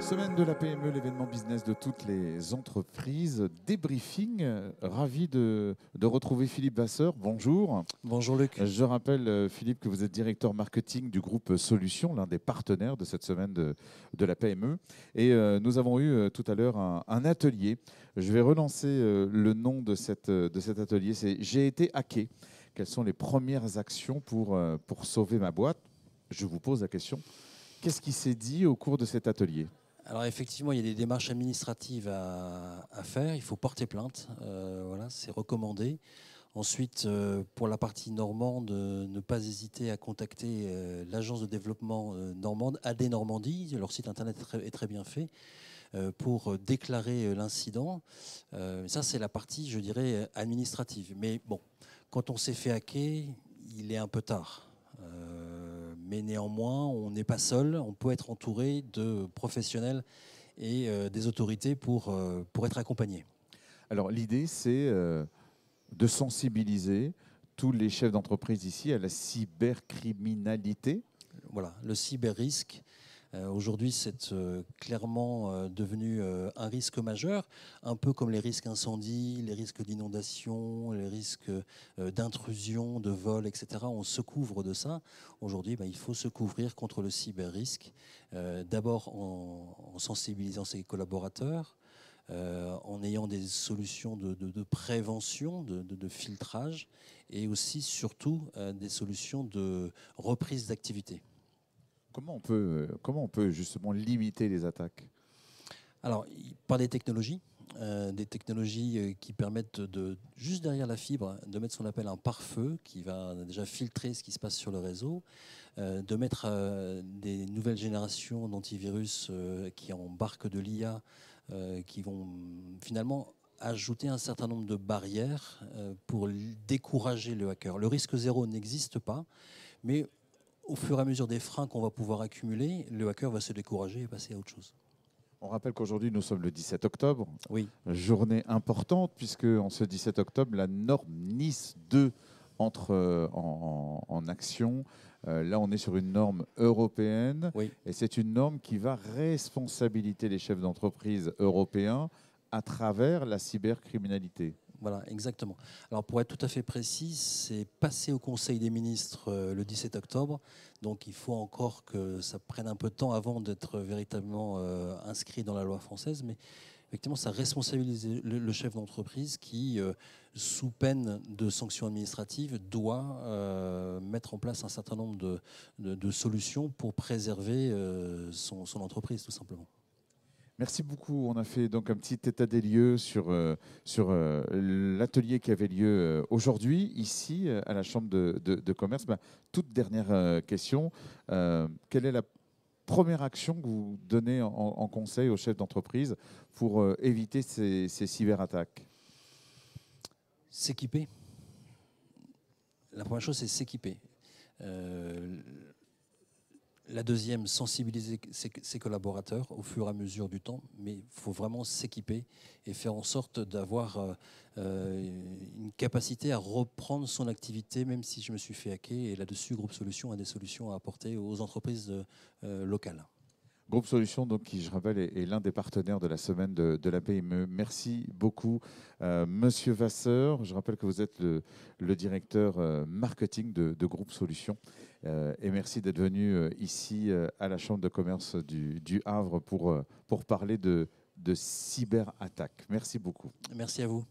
Semaine de la PME, l'événement business de toutes les entreprises. Débriefing, ravi de retrouver Philippe Vasseur. Bonjour. Bonjour Luc. Je rappelle, Philippe, que vous êtes directeur marketing du groupe Solutions, l'un des partenaires de cette semaine de la PME. Et nous avons eu tout à l'heure un atelier. Je vais relancer le nom de cet atelier. C'est J'ai été hacké. Quelles sont les premières actions pour sauver ma boîte? Je vous pose la question. Qu'est-ce qui s'est dit au cours de cet atelier? Alors effectivement, il y a des démarches administratives à faire. Il faut porter plainte. Voilà, c'est recommandé. Ensuite, pour la partie normande, ne pas hésiter à contacter l'agence de développement normande, AD Normandie. Leur site internet est très bien fait pour déclarer l'incident. Ça, c'est la partie, je dirais, administrative. Mais bon, quand on s'est fait hacker, il est un peu tard. Mais néanmoins, on n'est pas seul. On peut être entouré de professionnels et des autorités pour être accompagné. Alors l'idée, c'est de sensibiliser tous les chefs d'entreprise ici à la cybercriminalité. Voilà, le cyber-risque. Aujourd'hui, c'est clairement devenu un risque majeur, un peu comme les risques incendie, les risques d'inondation, les risques d'intrusion, de vol, etc. On se couvre de ça. Aujourd'hui, il faut se couvrir contre le cyber-risque, d'abord en sensibilisant ses collaborateurs, en ayant des solutions de prévention, de filtrage, et aussi, surtout, des solutions de reprise d'activité. Comment on peut justement limiter les attaques? Alors, par des technologies qui permettent juste derrière la fibre, de mettre ce qu'on appelle un pare-feu qui va déjà filtrer ce qui se passe sur le réseau, de mettre des nouvelles générations d'antivirus qui embarquent de l'IA, qui vont finalement ajouter un certain nombre de barrières pour décourager le hacker. Le risque zéro n'existe pas, mais au fur et à mesure des freins qu'on va pouvoir accumuler, le hacker va se décourager et passer à autre chose. On rappelle qu'aujourd'hui, nous sommes le 17 octobre, Oui. journée importante, puisque en ce 17 octobre, la norme Nice 2 entre en action. Là, on est sur une norme européenne, Oui. et c'est une norme qui va responsabiliser les chefs d'entreprise européens à travers la cybercriminalité. Voilà, exactement. Alors pour être tout à fait précis, c'est passé au Conseil des ministres le 17 octobre. Donc il faut encore que ça prenne un peu de temps avant d'être véritablement inscrit dans la loi française. Mais effectivement, ça responsabilise le chef d'entreprise qui, sous peine de sanctions administratives, doit mettre en place un certain nombre de solutions pour préserver son entreprise, tout simplement. Merci beaucoup. On a fait donc un petit état des lieux sur l'atelier qui avait lieu aujourd'hui, ici, à la Chambre de commerce. Toute dernière question. Quelle est la première action que vous donnez en conseil aux chefs d'entreprise pour éviter ces cyberattaques? S'équiper. La première chose, c'est s'équiper. La deuxième, sensibiliser ses collaborateurs au fur et à mesure du temps, mais il faut vraiment s'équiper et faire en sorte d'avoir une capacité à reprendre son activité, même si je me suis fait hacker. Et là-dessus, Groupe Solutions a des solutions à apporter aux entreprises locales. Groupe Solutions, donc, qui, je rappelle, est l'un des partenaires de la semaine de la PME. Merci beaucoup, Monsieur Vasseur. Je rappelle que vous êtes le directeur marketing de Groupe Solutions. Et merci d'être venu ici à la Chambre de commerce du Havre pour parler de cyberattaque. Merci beaucoup. Merci à vous.